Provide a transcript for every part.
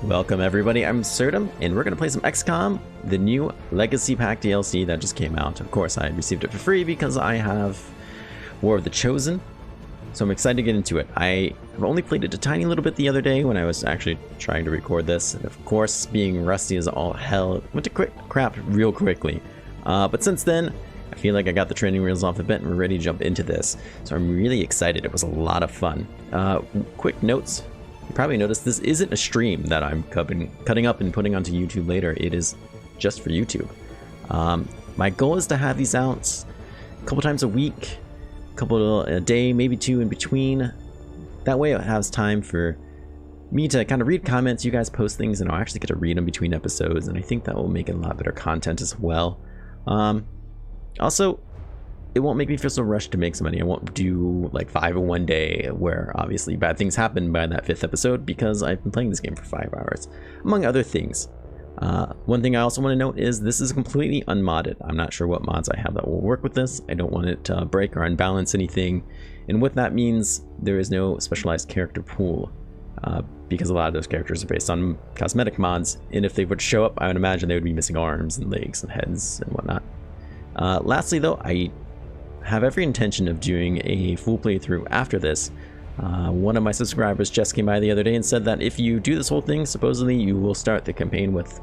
Welcome everybody, I'm Absurdum, and we're going to play some XCOM, the new Legacy Pack DLC that just came out. Of course, I received it for free because I have War of the Chosen, so I'm excited to get into it. I have only played it a tiny little bit the other day when I was actually trying to record this, and of course, being rusty as all hell, it went to crap real quickly. But since then, I feel like I got the training wheels off a bit and we're ready to jump into this. So I'm really excited, it was a lot of fun. Quick notes. You probably noticed this isn't a stream that I'm cutting up and putting onto YouTube later. It is just for YouTube. My goal is to have these out a couple times a week, a day, maybe two in between. That way it has time for me to kind of read comments. You guys post things and I'll actually get to read them between episodes, and I think that will make it a lot better content as well. Also, it won't make me feel so rushed to make some money. I won't do like 5 in one day where obviously bad things happen by that 5th episode because I've been playing this game for 5 hours, among other things. One thing I also want to note is this is completely unmodded. I'm not sure what mods I have that will work with this. I don't want it to break or unbalance anything. And what that means, there is no specialized character pool because a lot of those characters are based on cosmetic mods. And if they would show up, I would imagine they would be missing arms and legs and heads and whatnot. Lastly though, I have every intention of doing a full playthrough after this. One of my subscribers just came by the other day and said that if you do this whole thing, supposedly you will start the campaign with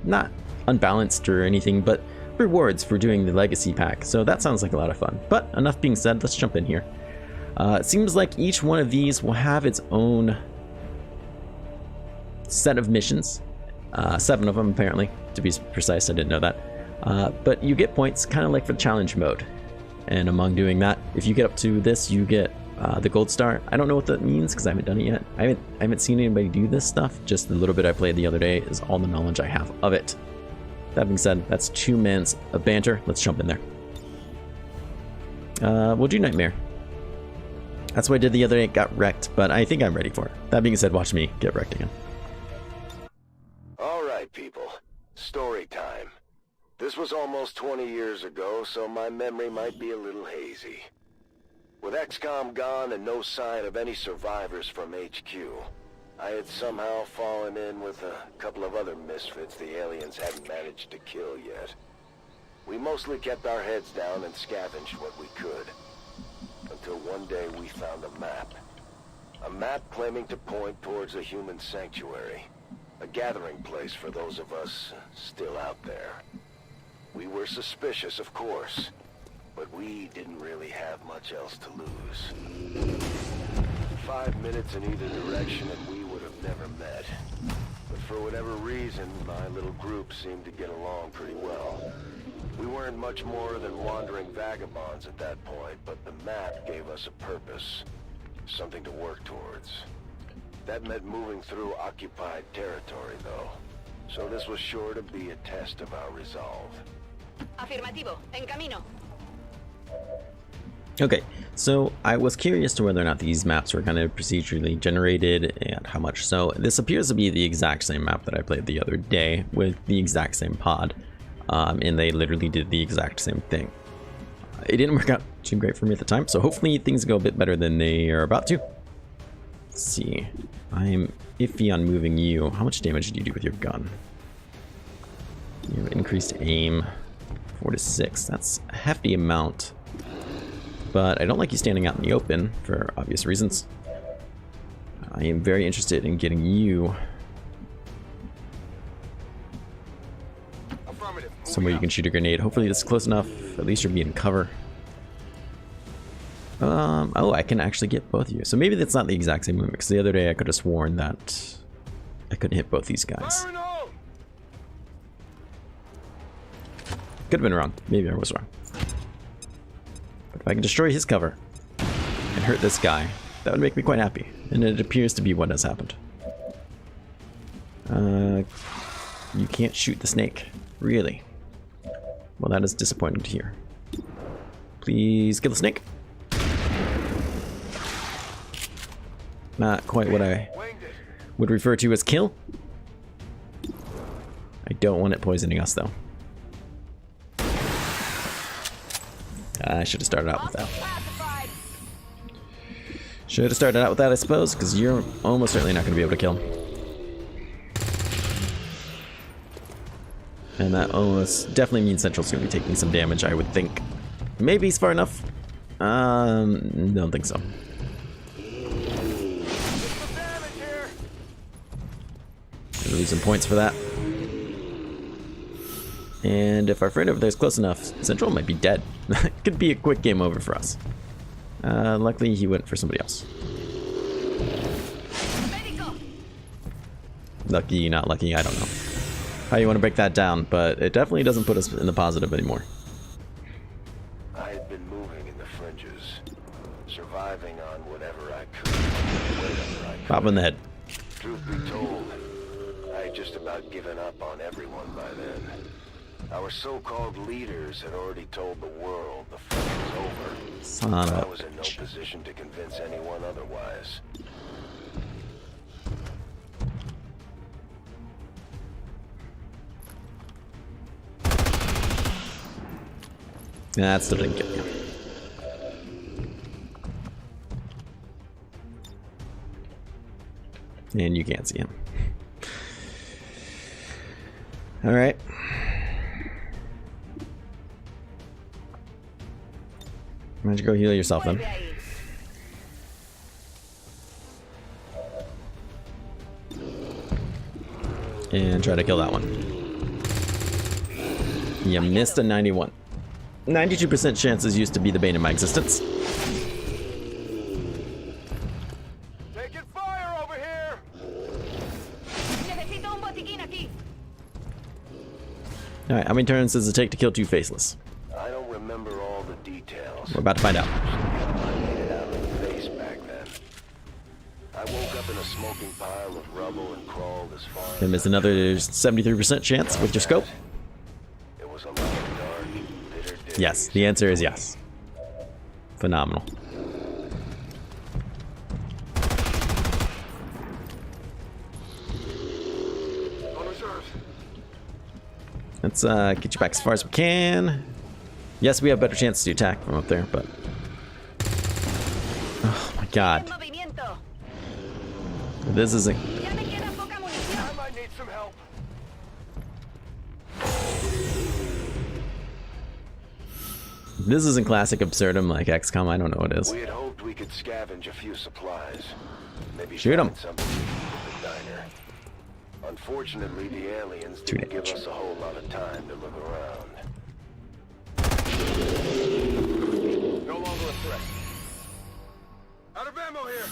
not unbalanced or anything, but rewards for doing the legacy pack. So that sounds like a lot of fun. But enough being said, let's jump in here. It seems like each one of these will have its own set of missions. 7 of them apparently, to be precise. I didn't know that. But you get points kind of like for challenge mode. And among doing that, if you get up to this, you get the gold star. I don't know what that means because I haven't done it yet. I haven't seen anybody do this stuff. Just the little bit I played the other day is all the knowledge I have of it. That being said, that's 2 minutes of banter. Let's jump in there. We'll do Nightmare. That's what I did the other day. It got wrecked, but I think I'm ready for it. That being said, watch me get wrecked again. All right, people. Story time. This was almost 20 years ago, so my memory might be a little hazy. With XCOM gone and no sign of any survivors from HQ, I had somehow fallen in with a couple of other misfits the aliens hadn't managed to kill yet. We mostly kept our heads down and scavenged what we could, until one day we found a map. A map claiming to point towards a human sanctuary, a gathering place for those of us still out there. We were suspicious, of course, but we didn't really have much else to lose. 5 minutes in either direction and we would have never met. But for whatever reason, my little group seemed to get along pretty well. We weren't much more than wandering vagabonds at that point, but the map gave us a purpose, something to work towards. That meant moving through occupied territory, though. So this was sure to be a test of our resolve. Afirmativo, en camino. Okay, so I was curious to whether or not these maps were kind of procedurally generated and how much so. This appears to be the exact same map that I played the other day with the exact same pod, and they literally did the exact same thing. It didn't work out too great for me at the time, so hopefully things go a bit better than they are about to. Let's see, I'm iffy on moving you. How much damage do you do with your gun? You have increased aim. 4 to 6. That's a hefty amount. But I don't like you standing out in the open for obvious reasons. I am very interested in getting you somewhere you can shoot a grenade. Hopefully this is close enough. At least you'll be in cover. Oh, I can actually get both of you. So maybe that's not the exact same movement, because the other day I could have sworn that I couldn't hit both these guys. Could have been wrong. Maybe I was wrong. But if I can destroy his cover and hurt this guy, that would make me quite happy. And it appears to be what has happened. You can't shoot the snake. Really? Well, that is disappointing to hear. Please kill the snake. Not quite what I would refer to as kill. I don't want it poisoning us, though. I should have started out with that. Should have started out with that, I suppose, because you're almost certainly not going to be able to kill him. And that almost definitely means Central's going to be taking some damage, I would think. Maybe he's far enough. Don't think so. Losing points for that. And if our friend over there is close enough, Central might be dead. Could be a quick game over for us. Luckily, he went for somebody else. Lucky, not lucky, I don't know how you want to break that down, but it definitely doesn't put us in the positive anymore. I had been moving in the fringes, surviving on whatever I could, wherever I could. Pop in the head. Truth be told, I had just about given up on everyone by then. Our so-called leaders had already told the world the fight was over. Son of I a was in no position to convince anyone otherwise. That still didn't kill you. And you can't see him. Alright. Why don't you go heal yourself then? And try to kill that one. You missed a 91. 92% chances used to be the bane of my existence. Taking fire over here! Necesito un botiquín aquí. Alright, how many turns does it take to kill two faceless? I don't remember all the details. We're about to find out. I made it out of the face back then. I woke up in a smoking pile of rubble and crawled as far And there's another 73% chance with your scope. It was a lot of dark, bitter days. Yes, the answer is yes. Phenomenal. On reserve. Let's get you back as far as we can. Yes, we have better chances to attack from up there, but... Oh my god. Movimiento. This isn't... Ya me queda poca munición. I might need some help. This isn't classic Absurdum like XCOM, I don't know what it is. We had hoped we could scavenge a few supplies. Maybe Shoot 'em. find something to eat at the diner. Unfortunately, the aliens didn't give damage. us a whole lot of time to look around. No longer a threat. Out of ammo here.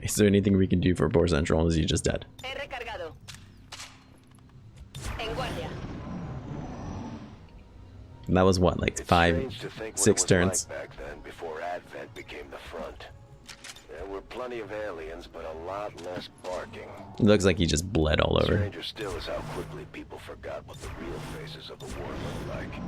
Is there anything we can do for Poor Central? Is he just dead? He recargado. En guardia. And that was what, like It's 5, strange to think what 6 it was turns? like back then, before Advent became the front. There were plenty of aliens, but a lot less barking. It looks like he just bled all over. Stranger still is how quickly people forgot what the real faces of the war looked like.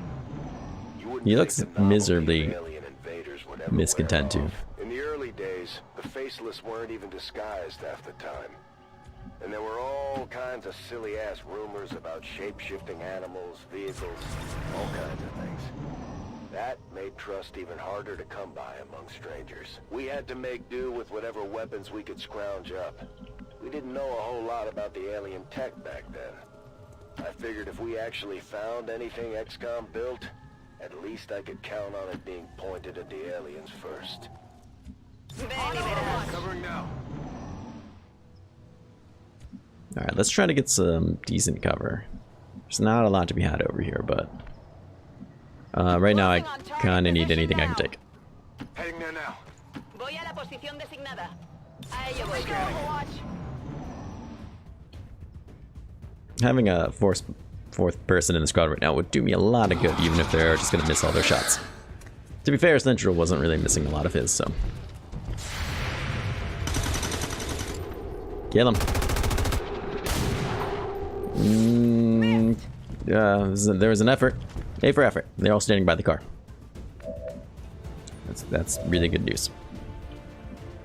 You wouldn't He think looks the novelty of miserably alien invaders would ever miscontent, wear too. off. In the early days, the faceless weren't even disguised half the time. And there were all kinds of silly-ass rumors about shape-shifting animals, vehicles, all kinds of things. That made trust even harder to come by among strangers. We had to make do with whatever weapons we could scrounge up. We didn't know a whole lot about the alien tech back then. I figured if we actually found anything XCOM built, at least I could count on it being pointed at the aliens first. Ven y verás. Covering now. Alright, let's try to get some decent cover. There's not a lot to be had over here, but... right now I kinda need anything I can take. Heading there now. Voy a la posición designada. A ello voy. Having a fourth person in the squad right now would do me a lot of good, even if they're just gonna miss all their shots. To be fair, Central wasn't really missing a lot of his, so... Kill him. There was an effort. A for effort. They're all standing by the car. That's really good news.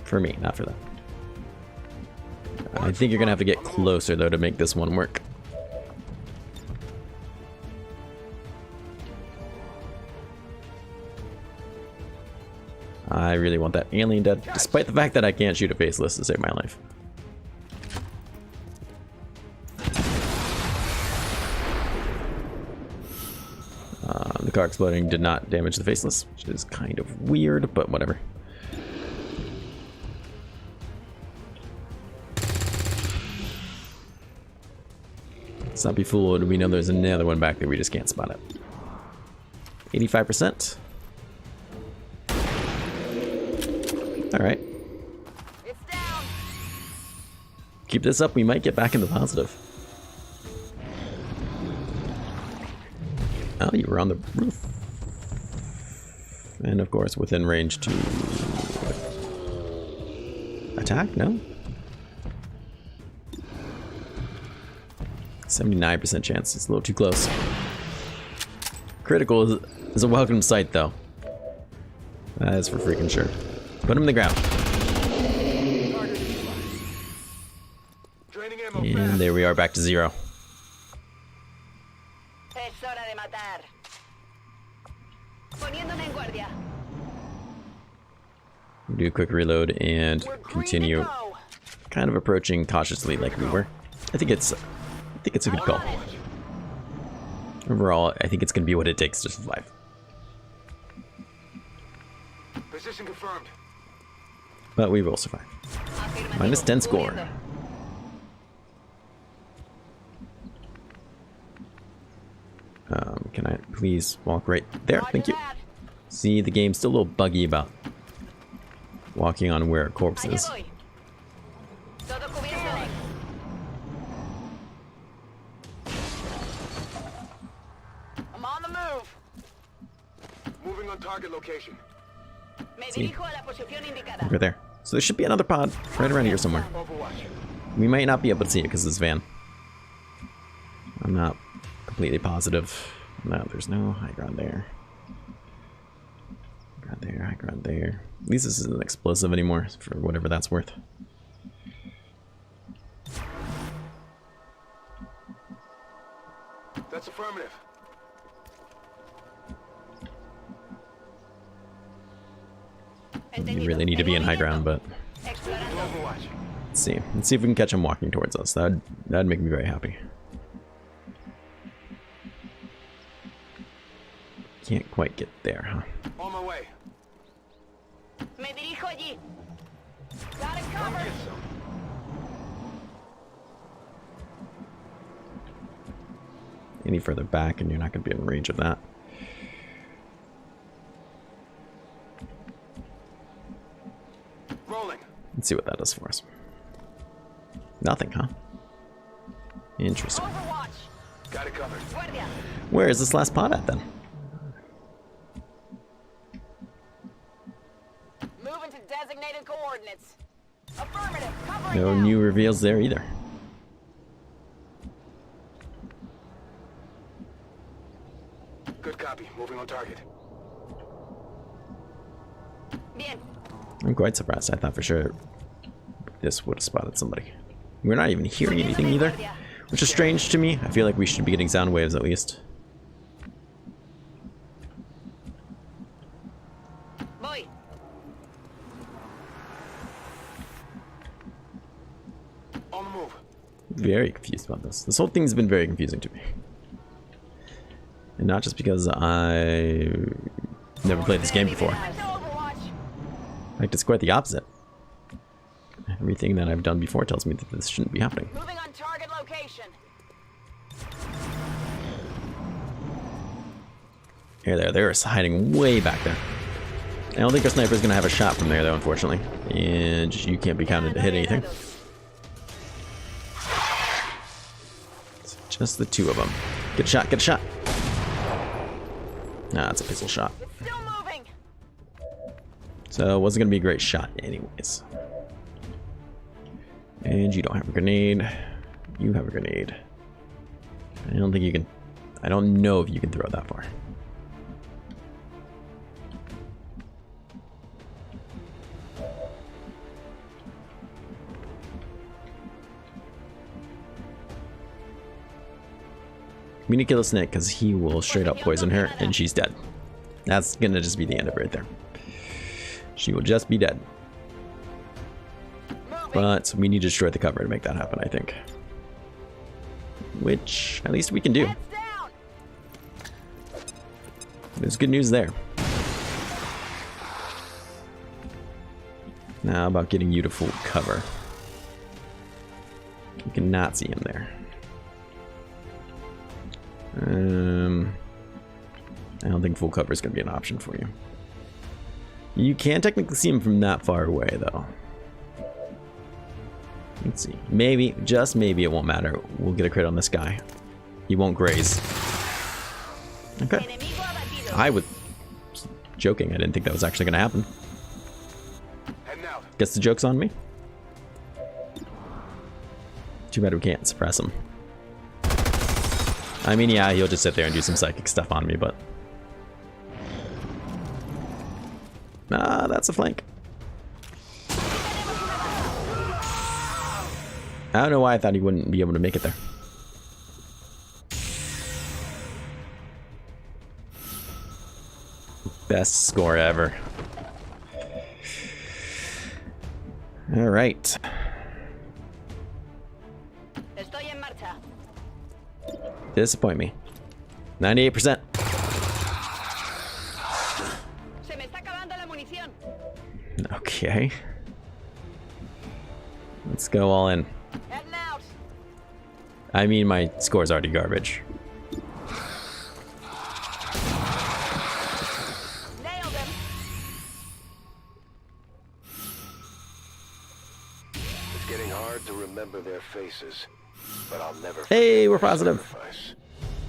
For me, not for them. I think you're gonna have to get closer though to make this one work. I really want that alien dead, despite the fact that I can't shoot a faceless to save my life. car exploding did not damage the faceless, which is kind of weird, but whatever. Let's not be fooled. We know there's another one back there. We just can't spot it. 85%. All right. It's down. Keep this up. We might get back in the positive. Oh, you were on the roof. And of course, within range to attack? No? 79% chance. It's a little too close. Critical is a welcome sight, though. That is for freaking sure. Put him in the ground. And there we are, back to 0. Es hora de matar. Poniéndome en guardia. Do a quick reload and We're green to continue go. kind of approaching cautiously like we were. I think it's a good call. Overall, I think it's going to be what it takes to survive. Position confirmed. But we will survive. Minus 10 score. Can I please walk right there? Thank you. See, the game's still a little buggy about walking on where a corpse Allá is. voy. Todo cubierto. I'm on the move. Moving on target location. Me Sí. dirijo a la posición indicada. Over there. So there should be another pod right around here somewhere. Overwatch. We might not be able to see it because of this van. I'm not completely positive. No, there's no high ground there. High ground there, high ground there. At least this isn't explosive anymore, for whatever that's worth. That's affirmative. You really need to be in high ground, but Explorando. Overwatch. let's see. Let's see if we can catch him walking towards us. That'd make me very happy. Can't quite get there, huh? On my way. Me dirijo allí. Got it covered. Get some. Any further back and you're not going to be in range of that. Rolling. Let's see what that does for us. Nothing, huh? Interesting. Overwatch. Got it covered. Guardia. Where is this last pod at then? Moving to designated coordinates. Affirmative. Covering No now. new reveals there either. Good copy. Moving on target. Bien. I'm quite surprised. I thought for sure this would have spotted somebody. We're not even hearing anything either, which is strange to me. I feel like we should be getting sound waves at least. Voy. On the move. Very confused about this. This whole thing's been very confusing to me. And not just because I never played this game before. Back to Overwatch. In fact, it's quite the opposite. Everything that I've done before tells me that this shouldn't be happening. Moving on target location. Here, they're hiding way back there. I don't think our sniper's gonna have a shot from there though, unfortunately. And you can't be counted to hit anything. It's just the two of them. Get a shot, get a shot. Nah, it's a pistol shot. It's still moving. So it wasn't gonna be a great shot anyways. And you don't have a grenade. You have a grenade. I don't think you can... I don't know if you can throw that far. We need to kill a snake because he will straight up poison her and she's dead. That's gonna just be the end of it right there. She will just be dead. But we need to destroy the cover to make that happen, I think. Which, at least we can do. Heads down. There's good news there. Now, how about getting you to full cover? You cannot see him there. I don't think full cover is going to be an option for you. You can technically see him from that far away, though. Let's see. Maybe, just maybe, it won't matter. We'll get a crit on this guy. He won't graze. Okay. I was joking. I didn't think that was actually going to happen. Guess the joke's on me. Too bad we can't suppress him. I mean, yeah, he'll just sit there and do some psychic stuff on me, but... that's a flank. I don't know why I thought he wouldn't be able to make it there. Best score ever. All right. Disappoint me. 98%. Okay. Let's go all in. I mean, my score's already garbage. It's getting hard to remember their faces, but I'll never. Hey, we're positive.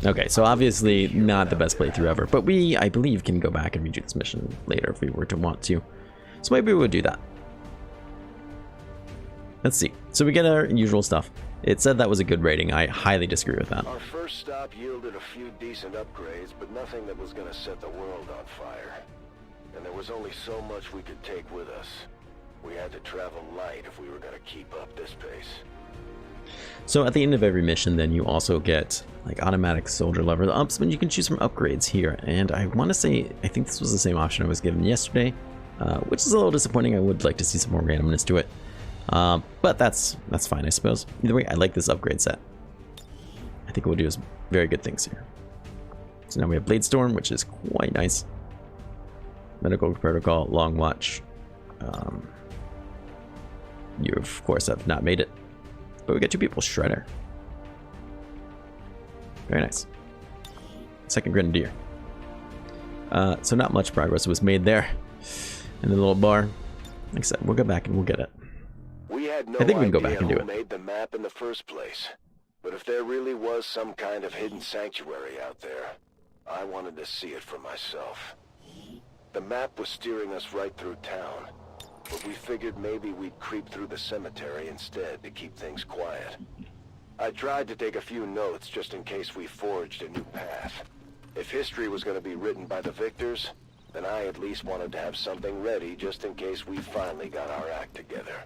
Okay, so obviously not the best playthrough ever, but we, I believe, can go back and redo this mission later if we were to want to. So maybe we'll do that. Let's see. So we get our usual stuff. It said that was a good rating. I highly disagree with that. Our first stop yielded a few decent upgrades, but nothing that was going to set the world on fire. And there was only so much we could take with us. We had to travel light if we were going to keep up this pace. So at the end of every mission, then you also get like automatic soldier level ups, but you can choose from upgrades here. And I want to say, I think this was the same option I was given yesterday, which is a little disappointing. I would like to see some more randomness to it. But that's fine, I suppose. Either way, I like this upgrade set. I think it will do us very good things here. So now we have Blade Storm, which is quite nice. Medical Protocol, Long Watch. You, of course, have not made it. But we get 2 people. Shredder. Very nice. Second Grenadier. So not much progress was made there. And the little bar. Like I said, we'll go back and we'll get it. We had no I think we can go back and do who it. made the map in the first place. But if there really was some kind of hidden sanctuary out there, I wanted to see it for myself. The map was steering us right through town, but we figured maybe we'd creep through the cemetery instead to keep things quiet. I tried to take a few notes just in case we forged a new path. If history was going to be written by the victors, then I at least wanted to have something ready just in case we finally got our act together.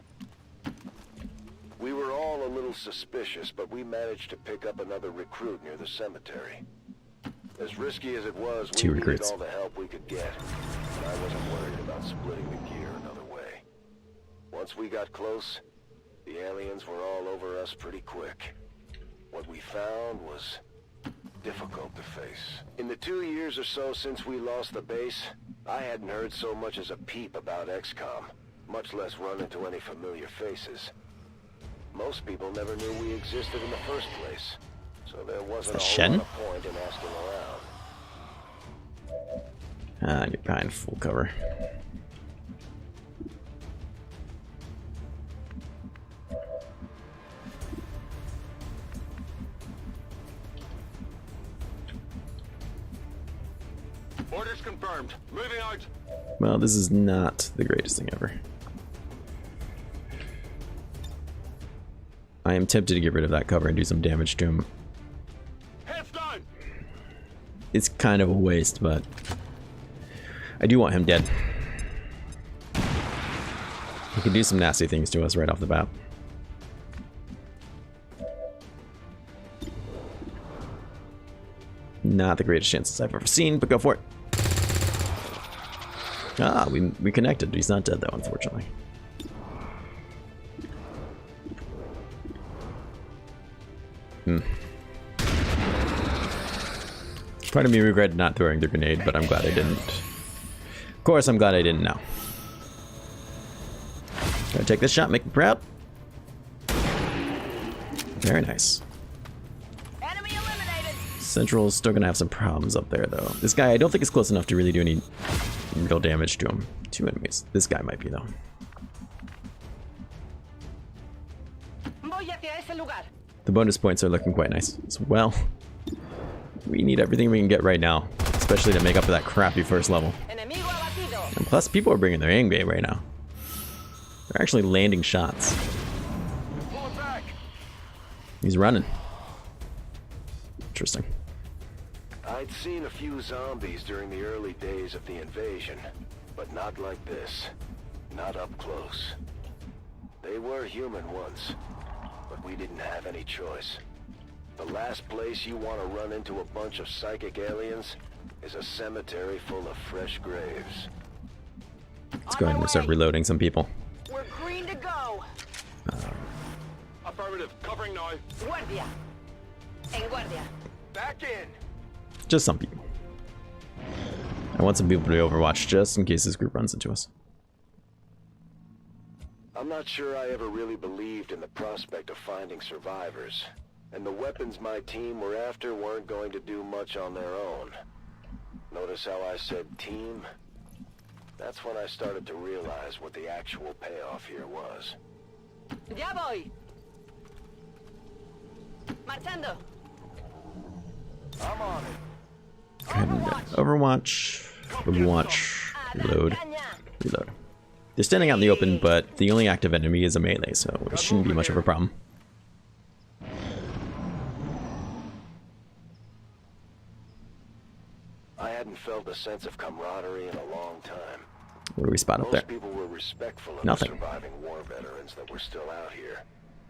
We were all a little suspicious, but we managed to pick up another recruit near the cemetery. As risky as it was, we needed all the help we could get, and I wasn't worried about splitting the gear another way. Once we got close, the aliens were all over us pretty quick. What we found was difficult to face. In the 2 years or so since we lost the base, I hadn't heard so much as a peep about XCOM, much less run into any familiar faces. Most people never knew we existed in the first place, so there wasn't a whole lot of point in asking around. Get behind full cover. Orders confirmed. Moving out. Well, this is not the greatest thing ever. I am tempted to get rid of that cover and do some damage to him. Heads down. It's kind of a waste, but I do want him dead. He can do some nasty things to us right off the bat. Not the greatest chances I've ever seen, but go for it. Ah, we connected. He's not dead though, unfortunately. Part of me regretted not throwing the grenade, but I'm glad I didn't. Of course, I'm glad I didn't now. Gotta take this shot, make me proud. Very nice. Enemy eliminated. Central's still gonna have some problems up there, though. This guy, I don't think is close enough to really do any real damage to him. 2 enemies. This guy might be, though. Voy hacia ese lugar. The bonus points are looking quite nice as well. We need everything we can get right now, especially to make up for that crappy first level. Enemigo abatido. And plus, people are bringing their aim game right now. They're actually landing shots. Pull it back. He's running. Interesting. I'd seen a few zombies during the early days of the invasion, but not like this. Not up close. They were human once, but we didn't have any choice. The last place you want to run into a bunch of psychic aliens is a cemetery full of fresh graves. Let's go ahead and start reloading some people. We're green to go. Affirmative, covering now. Guardia. En guardia. Back in. Just some people. I want some people to be Overwatch just in case this group runs into us. I'm not sure I ever really believed in the prospect of finding survivors, and the weapons my team were after weren't going to do much on their own. Notice how I said team? That's when I started to realize what the actual payoff here was. Ya voy. Marchando. I'm on it. Go ahead and Overwatch. Overwatch. Reload. Reload. They're standing out in the open, but the only active enemy is a melee, so it shouldn't be much of a problem. I hadn't felt a sense of camaraderie in a long time. What do we spot up there? Most people were respectful of Nothing. the surviving war veterans that were still out here.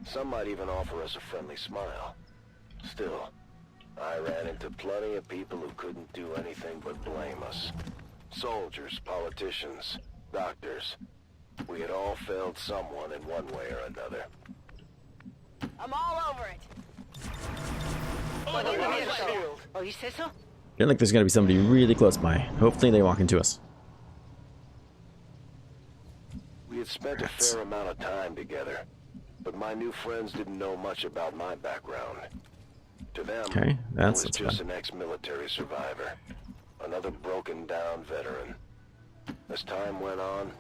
Some might even offer us a friendly smile. Still, I ran into plenty of people who couldn't do anything but blame us. Soldiers, politicians, doctors. We had all failed someone in one way or another. I'm all over it. ¿Oís eso? Feel like there's gonna be somebody really close by. Hopefully they walk into us. We had spent a fair amount of time together, but my new friends didn't know much about my background. To them, Okay, I that's was just bad. an ex-military survivor, another broken-down veteran. As time went on,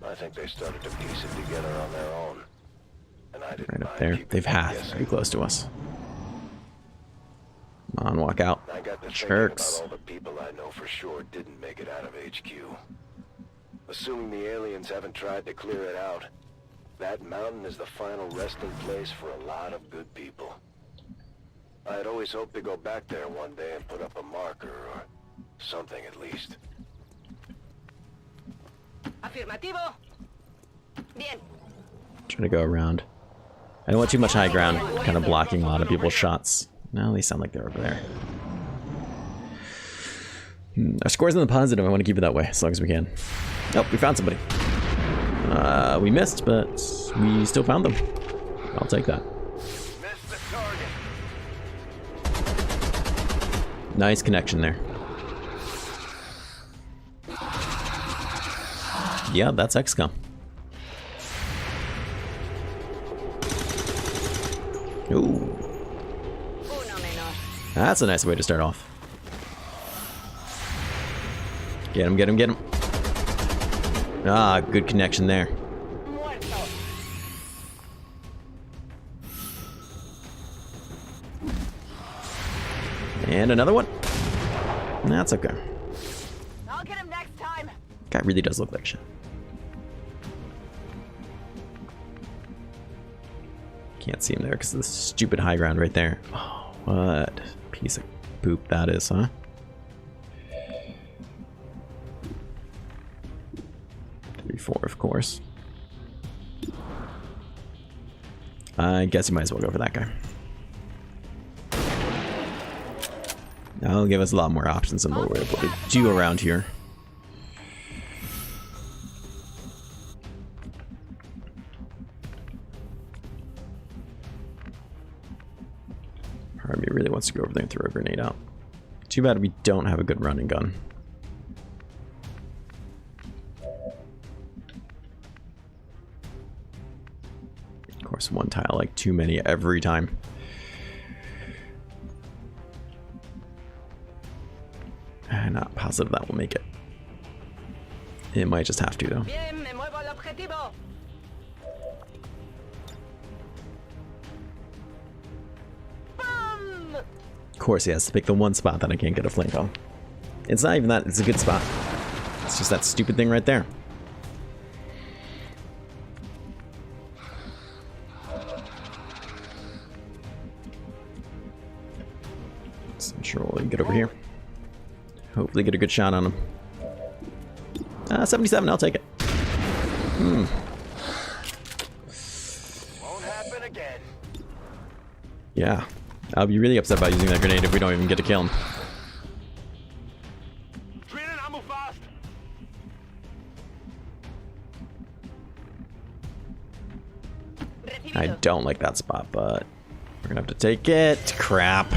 I think they started to piece it together on their own, and I didn't Right up mind there. keeping They've them half guessing. pretty close to us. Come on, walk out. I got to thinking Jerks. about all the people I know for sure didn't make it out of HQ. Assuming the aliens haven't tried to clear it out, that mountain is the final resting place for a lot of good people. I had always hoped to go back there one day and put up a marker or something at least. Afirmativo. Bien. Trying to go around. I don't want too much high ground, kind of blocking a lot of people's shots. No, they sound like they're over there. Our score's in the positive. I want to keep it that way as long as we can. Oh, we found somebody. We missed, but we still found them. I'll take that. Missed the target. Nice connection there. Yeah, that's XCOM. Ooh, Uno menos. that's a nice way to start off. Get him, get him, get him. Ah, good connection there. Muerto. And another one. That's okay. I'll get him next time. Guy really does look like shit. Can't see him there because of the stupid high ground right there. Oh, what piece of poop that is, huh? .34, of course. I guess you might as well go for that guy. That'll give us a lot more options than what we're able to do around here. Part of me really wants to go over there and throw a grenade out. Too bad we don't have a good running gun. Of course, one tile, like too many every time. I'm not positive that will make it. It might just have to, though. Bien, me muevo al objetivo. Boom! Of course, he has to pick the one spot that I can't get a flank on. It's not even that, it's a good spot. It's just that stupid thing right there. So I'm sure we'll get over here. Hopefully get a good shot on him. 77, I'll take it. Won't happen again. Yeah. I'll be really upset about using that grenade if we don't even get to kill him. I don't like that spot, but we're gonna have to take it. Crap.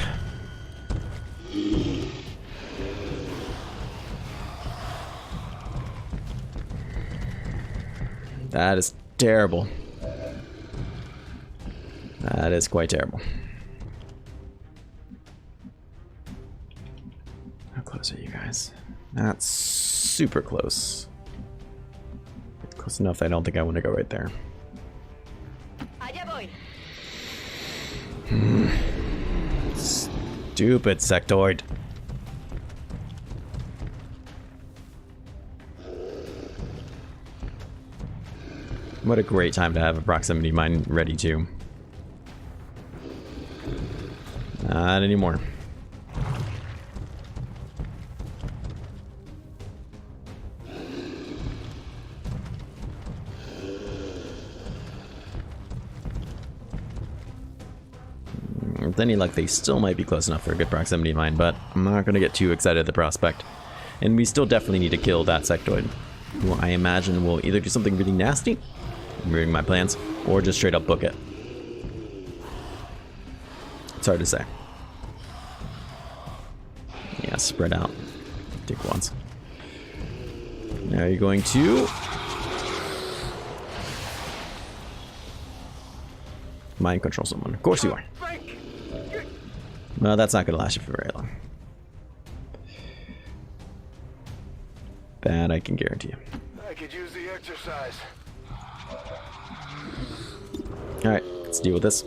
That is terrible. That is quite terrible. How close are you guys? That's super close. Close enough that I don't think I want to go right there. Stupid sectoid. What a great time to have a proximity mine ready too. Not anymore. With any luck, they still might be close enough for a good proximity mine, but I'm not going to get too excited at the prospect. And we still definitely need to kill that sectoid, who I imagine will either do something really nasty, ruining my plans, or just straight up book it. It's hard to say. Yeah, spread out. Take once. Now you're going to... mind control someone. Of course you are. No, that's not going to last you for very long. That I can guarantee you. I could use the exercise. Alright, let's deal with this.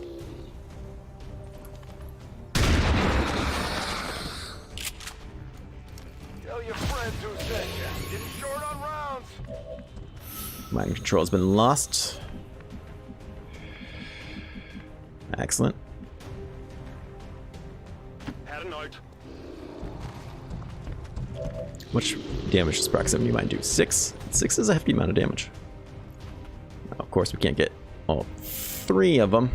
Tell your friends who sent you. Getting short on rounds. Mind control has been lost. Excellent. Had a note. Much damage does proximity mine do? 6? 6 is a hefty amount of damage. Now, of course, we can't get all 3 of them.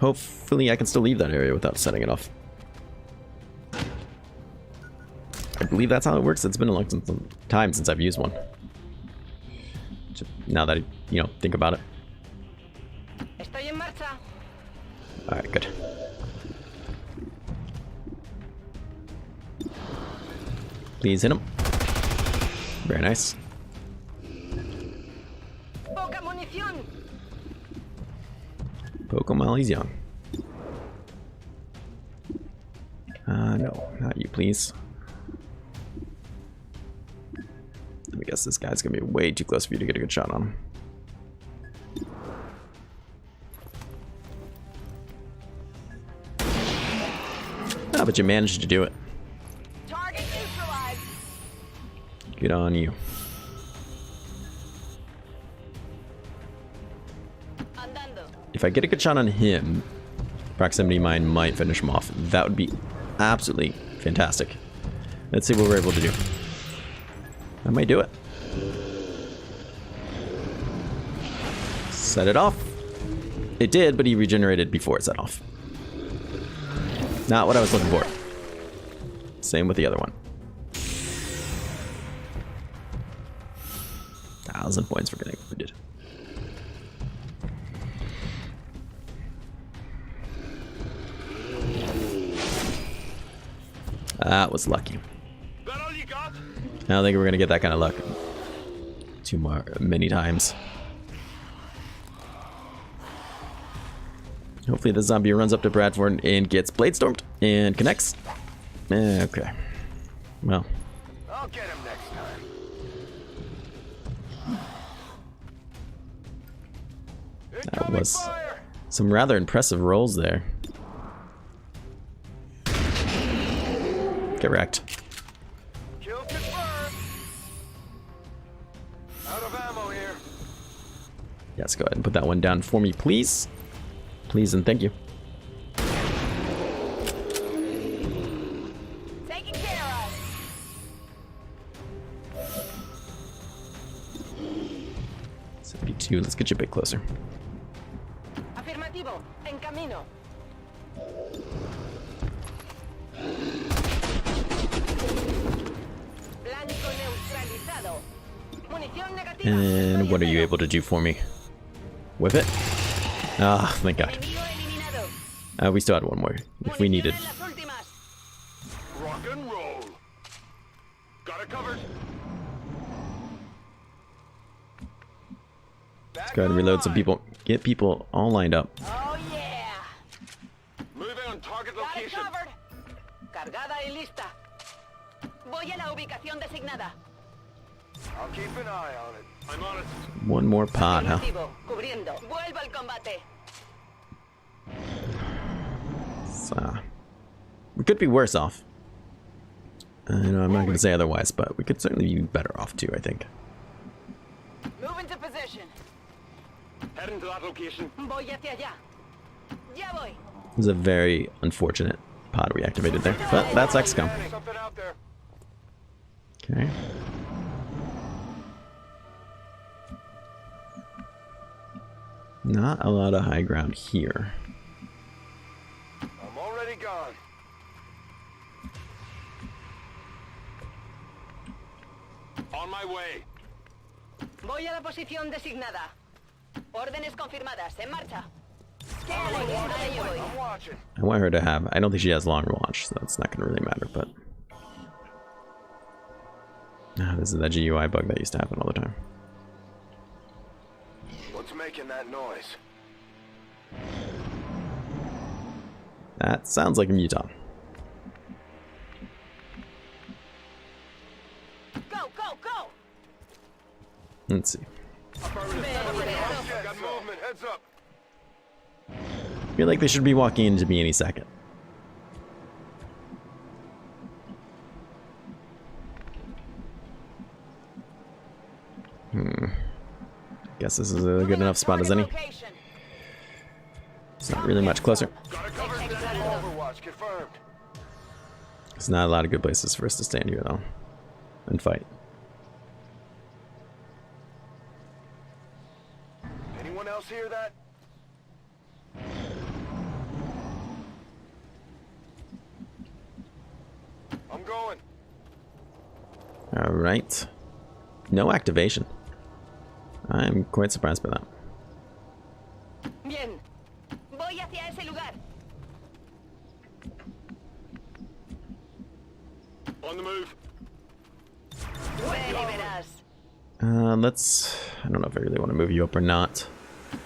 Hopefully I can still leave that area without setting it off. I believe that's how it works. It's been a long time since I've used one. Just now that I, you know, think about it. Alright, good. Please hit him. Very nice. Poke him while he's young. No, not you, please. I guess this guy's gonna be way too close for you to get a good shot on him. Ah, but you managed to do it. Target neutralized. Good on you. Andando. If I get a good shot on him, proximity mine might finish him off. That would be absolutely fantastic. Let's see what we're able to do. I might do it. Set it off. It did, but he regenerated before it set off. Not what I was looking for. Same with the other one. 1,000 points for getting wounded. That was lucky. That all you got? I don't think we're gonna get that kind of luck many times. Hopefully the zombie runs up to Bradford and gets bladestormed and connects. Okay. Well. I'll get him next time. That was some rather impressive rolls there. Get wrecked. Kill confirmed. Out of ammo here. Yes, go ahead and put that one down for me, please. Please and thank you. Taken care of. 72, let's get you a bit closer. Afirmativo. En camino. Blanco neutralizado. Munición negativa. And what are you able to do for me? Whip it? Ah, thank God. Enemigo eliminado. We still had one more if we needed. Munición en las últimas. Rock and roll. Got it covered. Let's go ahead and reload some people. Get people all lined up. Oh yeah. Moving on target Got it location. covered. Cargada y lista. Voy a la ubicación designada. I'll keep an eye on it. I'm on it. One more pod, huh? Afirmativo. Cubriendo. Vuelvo al combate. So, we could be worse off. I'm not going to say otherwise, but we could certainly be better off too, I think. Move into position. Heading to that location. Voy hacia allá. Ya voy. It was a very unfortunate pod we activated there, but that's XCOM. Something out there. Okay. Not a lot of high ground here. I'm already gone. On my way. Voy a la posición designada. Órdenes confirmadas. En marcha. Ahí voy. I'm watching. I want her to have, I don't think she has long launch, so that's not going to really matter, but... this is that GUI bug that used to happen all the time. What's making that noise? That sounds like a muton. Go, go, go. Let's see. Got movement. Heads up. I feel like they should be walking into me any second. Guess this is a good enough spot as any. Location. It's not really much closer. Got it covered. Overwatch confirmed. There's not a lot of good places for us to stand here, though, and fight. Anyone else hear that? I'm going. All right. No activation. I'm quite surprised by that. Bien. Voy hacia ese lugar. On the move. Ven y verás. Let's... I don't know if I really want to move you up or not.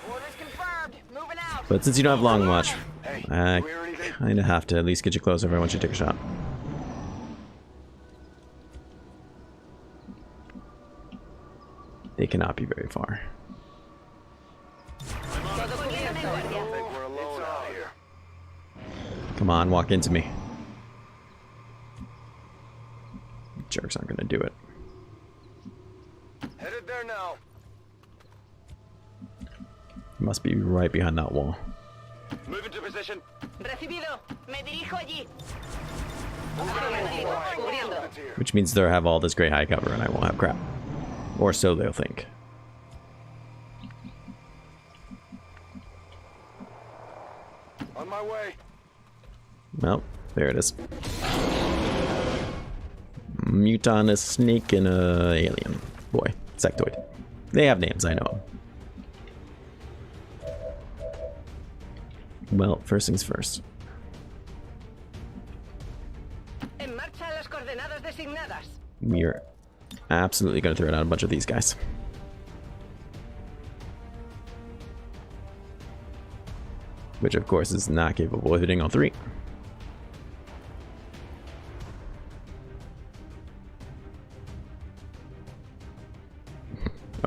Orders confirmed. Moving out. But since you don't have long watch, Hey, I you hear anything? kind of have to at least get you closer if I want you to take a shot. They cannot be very far. Todo cubierto. I think we're alone out here. Come on, walk into me. Jerks aren't gonna do it. Headed there now. Must be right behind that wall. Move into position. Recibido. Me dirijo allí. Afirmativo. Cubriendo. It's here. Which means they'll have all this great high cover and I won't have crap. Or so they'll think. On my way. Well, there it is. Muton, a snake, and a alien. Boy, sectoid. They have names, I know them. Well, first things first. En marcha. coordenadas designadas. We're absolutely going to throw down a bunch of these guys. Which, of course, is not capable of hitting all three.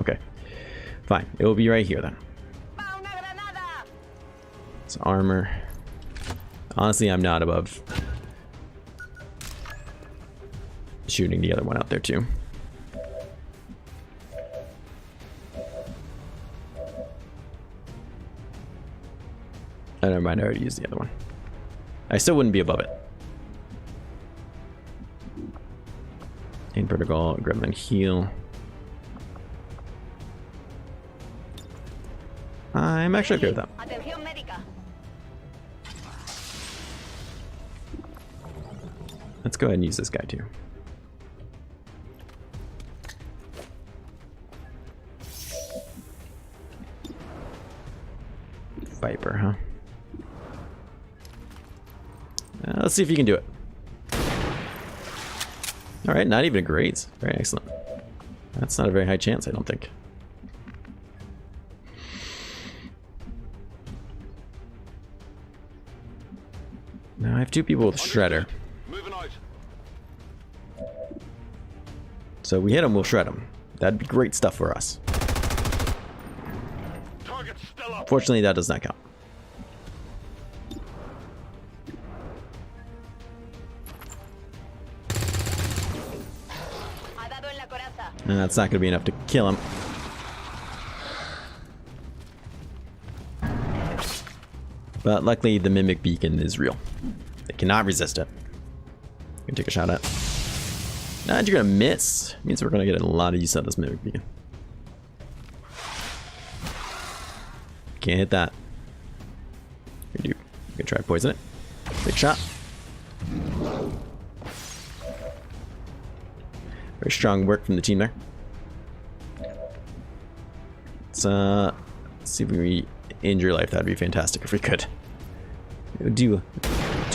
Okay. Fine. It will be right here, then. It's armor. Honestly, I'm not above shooting the other one out there, too. Oh, never mind, I already used the other one. I still wouldn't be above it. In vertical, gremlin heal. I'm actually okay with that. Let's go ahead and use this guy too. Viper, huh? Let's see if you can do it. Alright, not even a grades. Very excellent. That's not a very high chance, I don't think. Now I have two people with Shredder. So we hit him, we'll shred him. That'd be great stuff for us. Fortunately, that does not count. And that's not going to be enough to kill him. But luckily, the Mimic Beacon is real. They cannot resist it. You can take a shot at it. And you're going to miss. Means we're going to get a lot of use out of this Mimic Beacon. Can't hit that. You can try to poison it. Big shot. Very strong work from the team there. Let's see if we end your life. That'd be fantastic if we could. It would do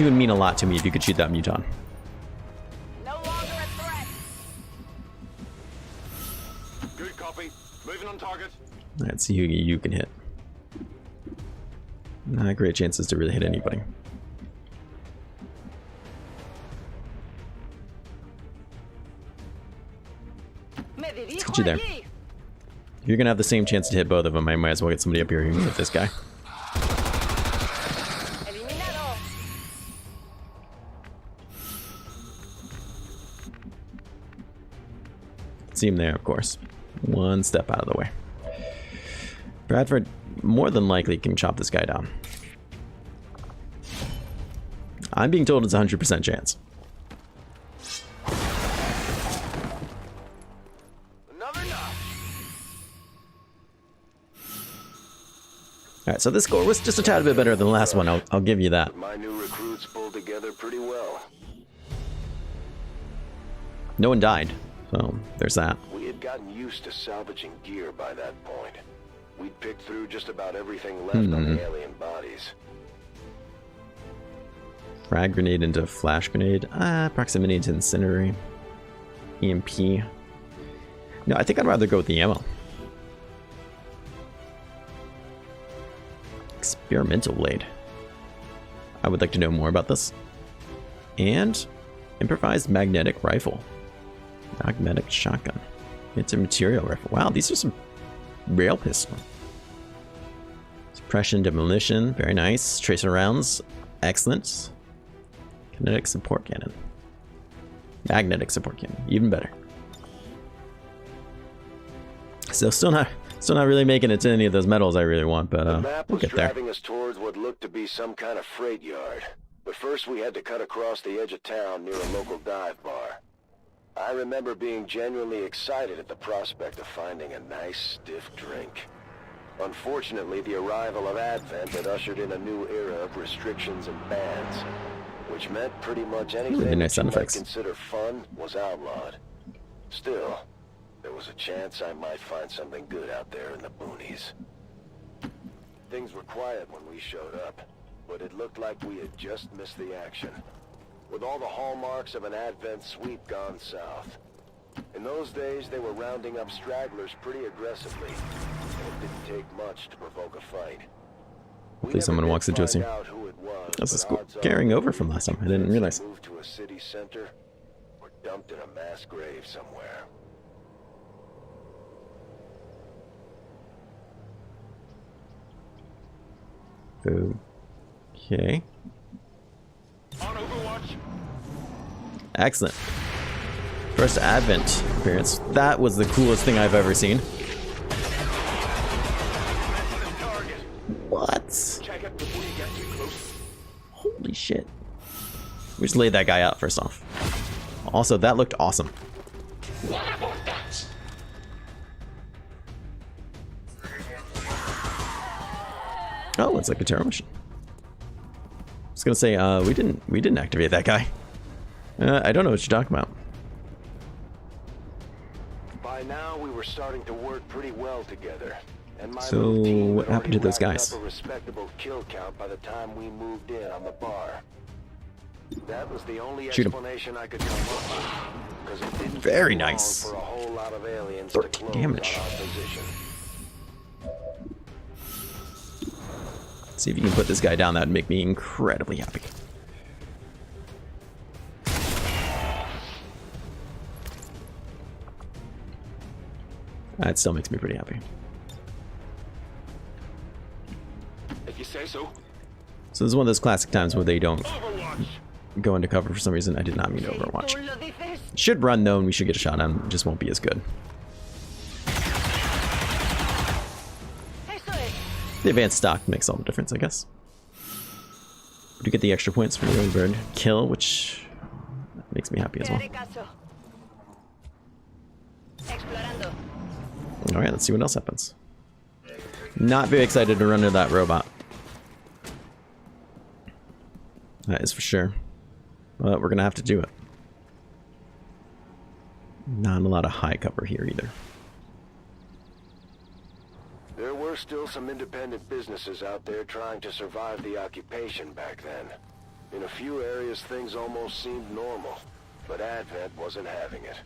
mean a lot to me if you could shoot that muton. No longer a threat. Good copy. Moving on target. Let's see who you can hit. Not great chances to really hit anybody. Let's get you there. If you're gonna have the same chance to hit both of them, I might as well get somebody up here who can hit this guy. See him there, of course. One step out of the way. Bradford more than likely can chop this guy down. I'm being told it's a 100% chance. Alright, so this score was just a tad bit better than the last one, I'll give you that. My new recruits pulled together pretty well. No one died, so there's that. We had gotten used to salvaging gear by that point. We'd picked through just about everything left on the alien bodies. Frag grenade into flash grenade. Proximity to incinerary. EMP. No, I think I'd rather go with the ammo. Experimental blade. I would like to know more about this. And improvised magnetic rifle. Magnetic shotgun. It's a material rifle. Wow, these are some rail pistol. Suppression, demolition, very nice. Tracer rounds, excellent. Kinetic support cannon. Magnetic support cannon, even better. So still not really making it to any of those medals I really want, but the map we'll was get there. driving us towards what looked to be some kind of freight yard. But first we had to cut across the edge of town near a local dive bar. I remember being genuinely excited at the prospect of finding a nice, stiff drink. Unfortunately, the arrival of Advent had ushered in a new era of restrictions and bans, which meant pretty much anything Really nice that you sound might effects. consider fun was outlawed. Still, there was a chance I might find something good out there in the boonies. Things were quiet when we showed up, but it looked like we had just missed the action. with all the hallmarks of an Advent sweep gone south. In those days, they were rounding up stragglers pretty aggressively, and it didn't take much to provoke a fight. Hopefully someone walks into us here. This is carrying over from last time. I didn't realize. Moved to a city center or dumped in a mass grave somewhere. Okay. On Overwatch. Excellent. First Advent appearance. That was the coolest thing I've ever seen. What? Holy shit. We just laid that guy out first off. Also, that looked awesome. Oh, it's like a terror mission. I was gonna say, we didn't activate that guy. I don't know what you're talking about. By now, we were starting to work pretty well together. And my So, what happened to those guys? A respectable kill count by the time we moved in on the bar. That was the only explanation I could come up with, because it didn't Very take long nice. for a whole lot of aliens 13 to close damage. on our position. See if you can put this guy down. That would make me incredibly happy. That still makes me pretty happy. If you say so. So this is one of those classic times where they don't go into cover for some reason. I did not mean to Overwatch. Should run though, and we should get a shot on him. It just won't be as good. The advanced stock makes all the difference, I guess. We do get the extra points for the early bird kill, which makes me happy as well. Alright, let's see what else happens. Not very excited to run into that robot. That is for sure. But we're gonna have to do it. Not a lot of high cover here either. There were still some independent businesses out there trying to survive the occupation back then. In a few areas, things almost seemed normal, but Advent wasn't having it.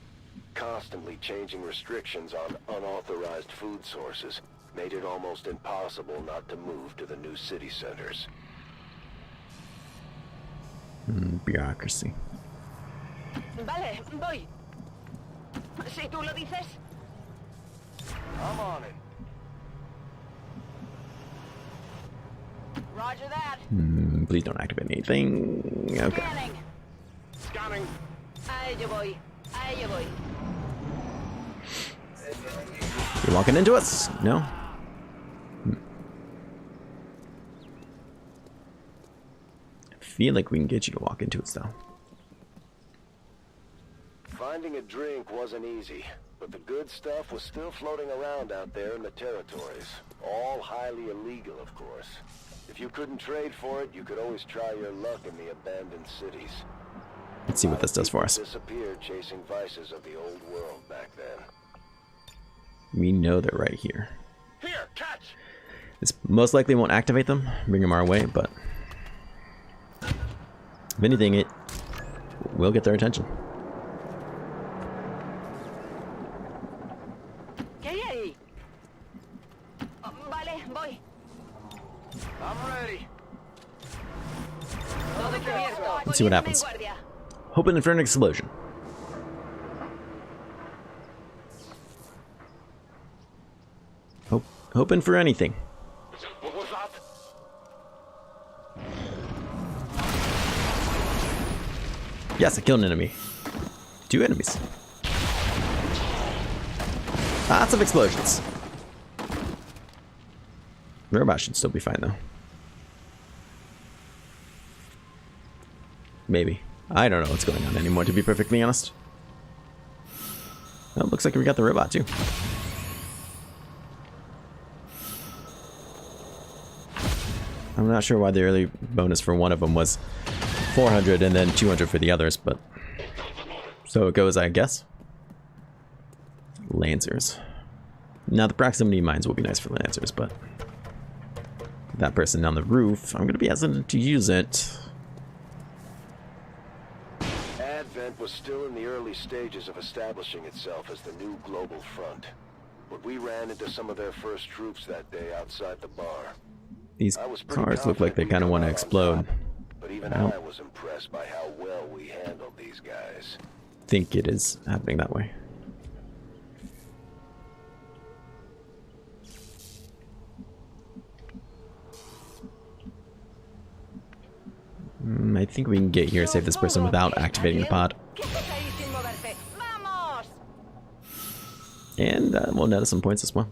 Constantly changing restrictions on unauthorized food sources made it almost impossible not to move to the new city centers. Bureaucracy. Vale, voy. Si tú lo dices. I'm on it. Roger that. Please don't activate anything. Okay. Scanning. Scanning. A ello voy. A ello voy. You walking into us? No? I feel like we can get you to walk into us though. Finding a drink wasn't easy, but the good stuff was still floating around out there in the territories. All highly illegal, of course. If you couldn't trade for it, you could always try your luck in the abandoned cities. Let's see what this does for us. Disappeared chasing vices of the old world back then. We know they're right here. Here, catch! This most likely won't activate them, bring them our way, but if anything, it will get their attention. ¿Qué hay ahí? Vale, voy. I'm ready. Todo cubierto. Let's see what happens. Hoping for an explosion. Hoping for anything. What was that? Yes, I killed an enemy. 2 enemies. Lots of explosions. The robot should still be fine though. Maybe. I don't know what's going on anymore, to be perfectly honest. Well, looks like we got the robot too. I'm not sure why the early bonus for one of them was 400 and then 200 for the others, but so it goes, I guess. Lancers. Now the proximity mines will be nice for Lancers, but that person on the roof, I'm going to be hesitant to use it. was still in the early stages of establishing itself as the new global front. But we ran into some of their first troops that day outside the bar. These I was pretty cars look like they confident kind of we'd want to come out on explode. top, but even I was impressed by how well we handled these guys. Think it is happening that way. I think we can get here, save this person without activating the pod. And we'll net us some points as well.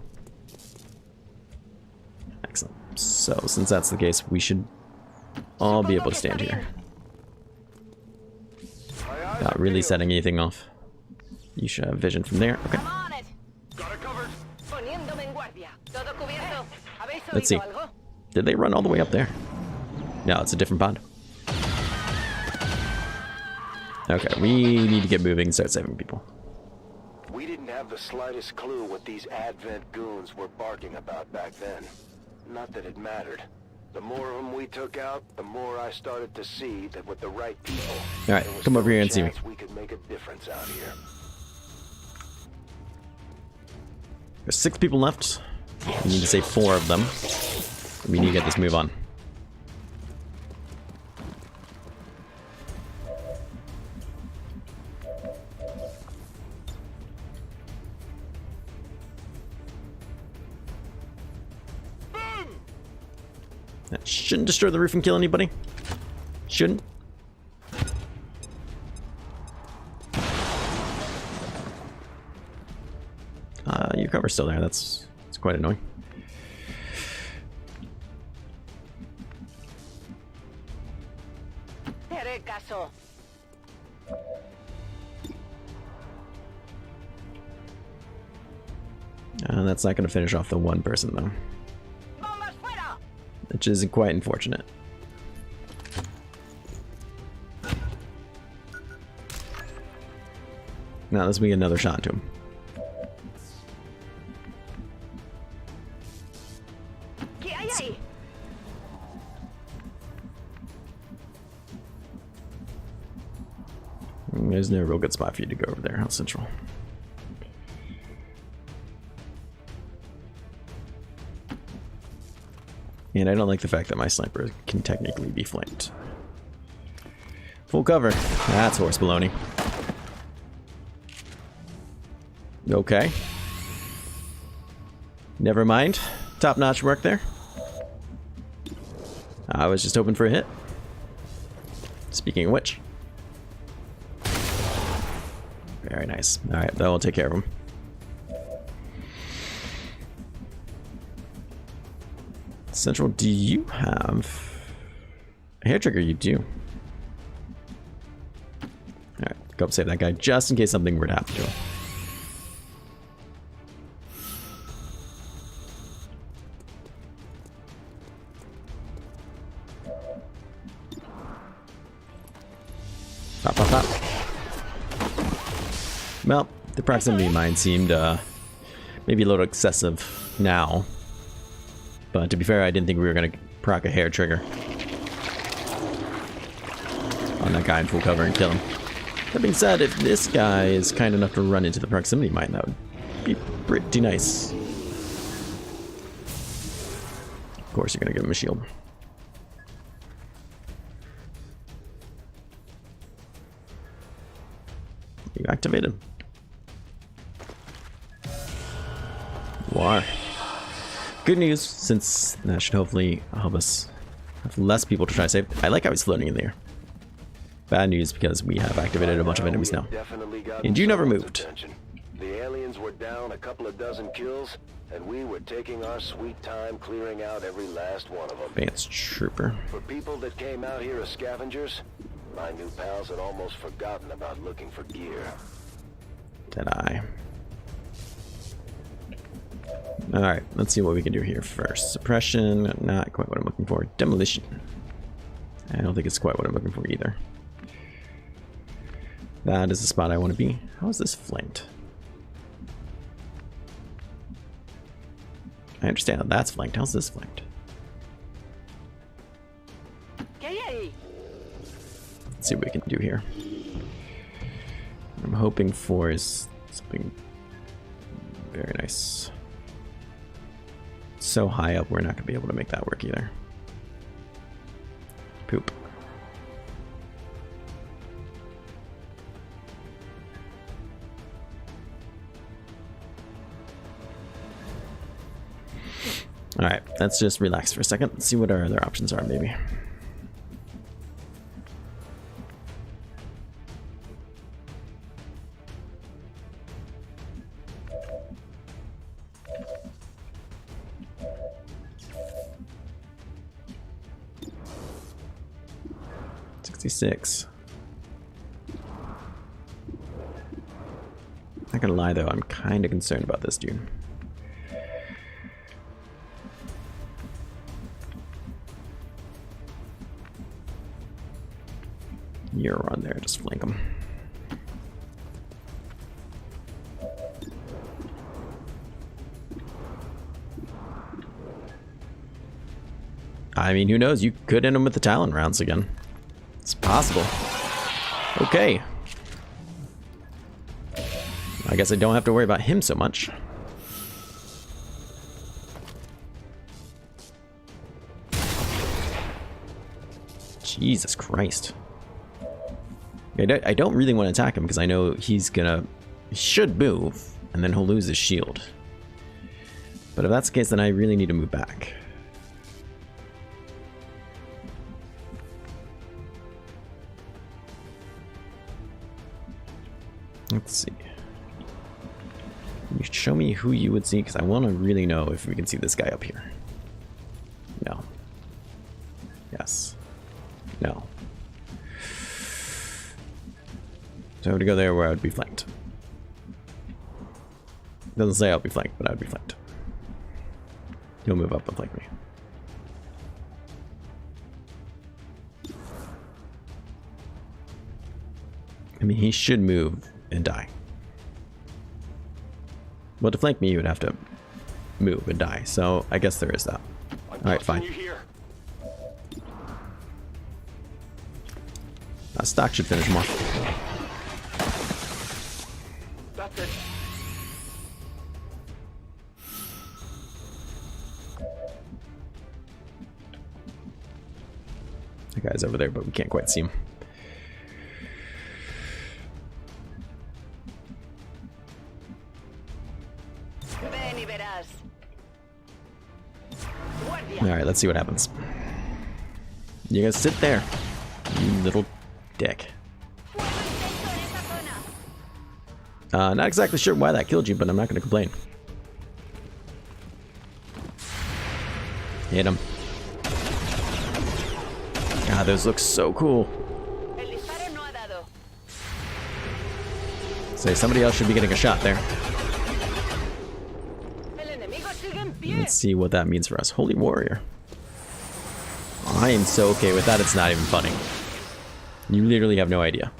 Excellent. So, since that's the case, we should all be able to stand here. Not really setting anything off. You should have vision from there. Okay. Let's see. Did they run all the way up there? No, it's a different pod. Okay, we need to get moving and start saving people. We didn't have the slightest clue what these Advent goons were barking about back then. Not that it mattered. The more of them we took out, the more I started to see that with the right people, all right, come over here and see me. We could make a difference out here. There's 6 people left. We need to save 4 of them. We need to get this move on. That shouldn't destroy the roof and kill anybody. Shouldn't. Your cover's still there. That's quite annoying. That's not going to finish off the one person though, which is quite unfortunate. Now let's make another shot to him. There's no real good spot for you to go over there, House Central. And I don't like the fact that my sniper can technically be flanked. Full cover. That's horse baloney. Okay. Never mind. Top-notch work there. I was just hoping for a hit. Speaking of which. Very nice. Alright, that will take care of him. Central, do you have a hair trigger? You do. Alright, go up save that guy just in case something were to happen to him. Pop, pop, pop. Well, the proximity mine seemed maybe a little excessive now. But to be fair, I didn't think we were going to proc a hair trigger on that guy in full cover and kill him. That being said, if this guy is kind enough to run into the proximity mine, that would be pretty nice. Of course, you're going to give him a shield. You activated. You are. Good news, since that should hopefully help us have less people to try to save. I like how he's floating in there. Bad news because we have activated a bunch of enemies now. And you never moved. The aliens were down a couple of dozen kills, and we were taking our sweet time clearing out every last one of them. Advanced trooper. For people that came out here as scavengers, my new pals had almost forgotten about looking for gear. Did I? Alright, let's see what we can do here first. Suppression, not quite what I'm looking for. Demolition. I don't think it's quite what I'm looking for either. That is the spot I want to be. How is this flanked? I understand how that's flanked. How's this flanked? Let's see what we can do here. I'm hoping for is something very nice. So high up, we're not going to be able to make that work either. Poop. Alright, let's just relax for a second and see what our other options are, maybe. $66. Not gonna lie though, I'm kind of concerned about this dude. You're on there, just flank him. I mean, who knows? You could end him with the Talon rounds again. It's possible. Okay. I guess I don't have to worry about him so much. Jesus Christ. I don't really want to attack him because I know he should move and then he'll lose his shield. But if that's the case, then I really need to move back. Let's see. Can you show me who you would see? Because I want to really know if we can see this guy up here. No. Yes. No. So I would go there where I would be flanked. It doesn't say I'll be flanked, but I would be flanked. He'll move up and flank me. I mean, he should move and die. Well, to flank me, you would have to move and die. So I guess there is that. Alright, fine. That stock should finish him off. That's it. The guy's over there, but we can't quite see him. Alright, let's see what happens. You guys sit there, you little dick. Not exactly sure why that killed you, but I'm not going to complain. Hit him. God, those look so cool. Say, somebody else should be getting a shot there. Let's see what that means for us. Holy Warrior. I am so okay with that, it's not even funny. You literally have no idea.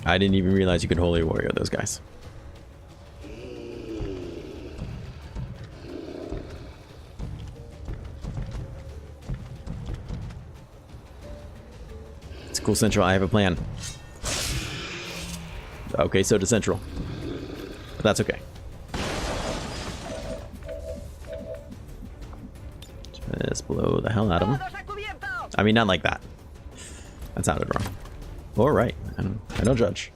I didn't even realize you could Holy Warrior those guys. It's cool, Central. I have a plan. Okay, so does Central. But that's okay. Just blow the hell out of him. I mean, not like that. That sounded wrong. All right. I don't judge.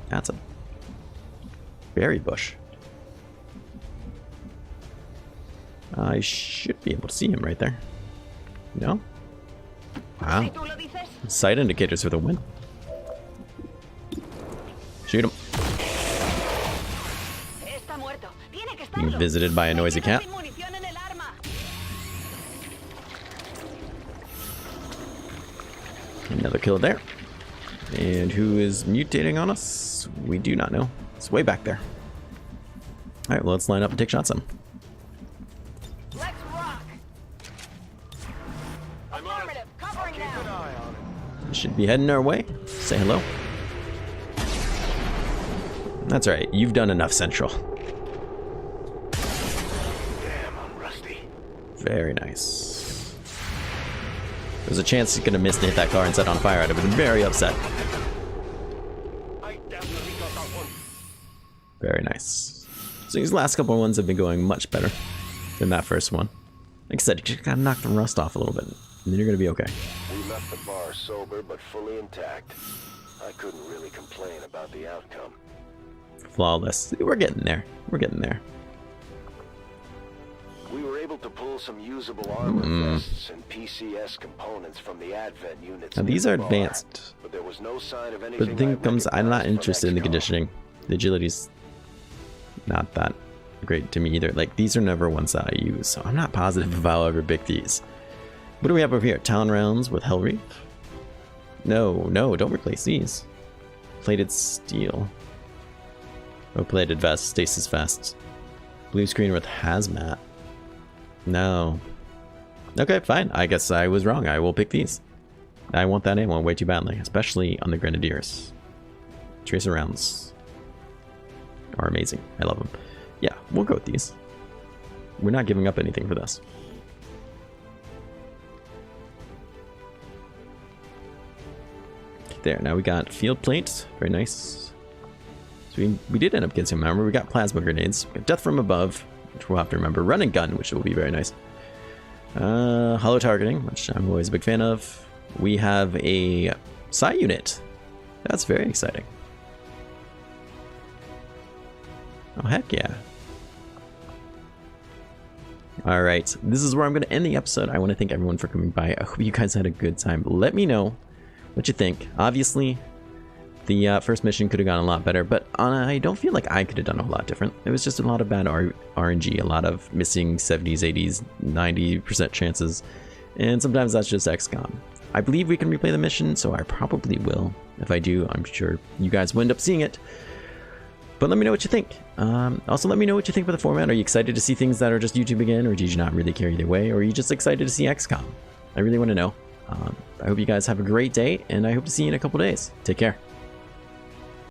That's a berry bush. I should be able to see him right there. No? Wow. Sight indicators for the win. Shoot him. Being visited by a noisy cat. Another kill there. And who is mutating on us? We do not know. It's way back there. Alright, well, let's line up and take shots at him. Let's rock. Affirmative, covering now. Should be heading our way. Say hello. That's right. You've done enough, Central. Very nice. There's a chance he's gonna miss to hit that car and set on fire. I'd have been very upset. I definitely got that one. Very nice. So these last couple of ones have been going much better than that first one. Like I said, you just gotta knock the rust off a little bit, and then you're gonna be okay. We left the bar sober but fully intact. I couldn't really complain about the outcome. Flawless. We're getting there. We're getting there. We were able to pull some usable armor vests and PCS components from the Advent units. Now these are advanced. But there was no sign of anything. But the thing comes, I'm not interested in the XCOM. conditioning. The agility's not that great to me either. Like, these are never ones that I use, so I'm not positive if I'll ever pick these. What do we have over here? Talon rounds with Hellreef? No, don't replace these. Plated steel. Oh, plated vest, stasis vest. Blue screen with hazmat. No. Okay, fine. I guess I was wrong. I will pick these. I want that ammo way too badly, especially on the Grenadiers. Tracer rounds are amazing. I love them. Yeah, we'll go with these. We're not giving up anything for this. There, now we got field plate. Very nice. So we did end up getting some armor. We got plasma grenades. We got death from above, which we'll have to remember. Run and gun, which will be very nice. Hollow targeting, which I'm always a big fan of. We have a psi unit. That's very exciting. Oh, heck yeah. Alright, this is where I'm going to end the episode. I want to thank everyone for coming by. I hope you guys had a good time. Let me know what you think. Obviously, the first mission could have gone a lot better, but I don't feel like I could have done a whole lot different. It was just a lot of bad RNG, a lot of missing 70s, 80s, 90% chances, and sometimes that's just XCOM. I believe we can replay the mission, so I probably will. If I do, I'm sure you guys will end up seeing it. But let me know what you think. Also, let me know what you think about the format. Are you excited to see things that are just YouTube again, or did you not really care either way? Or are you just excited to see XCOM? I really want to know. I hope you guys have a great day, and I hope to see you in a couple days. Take care.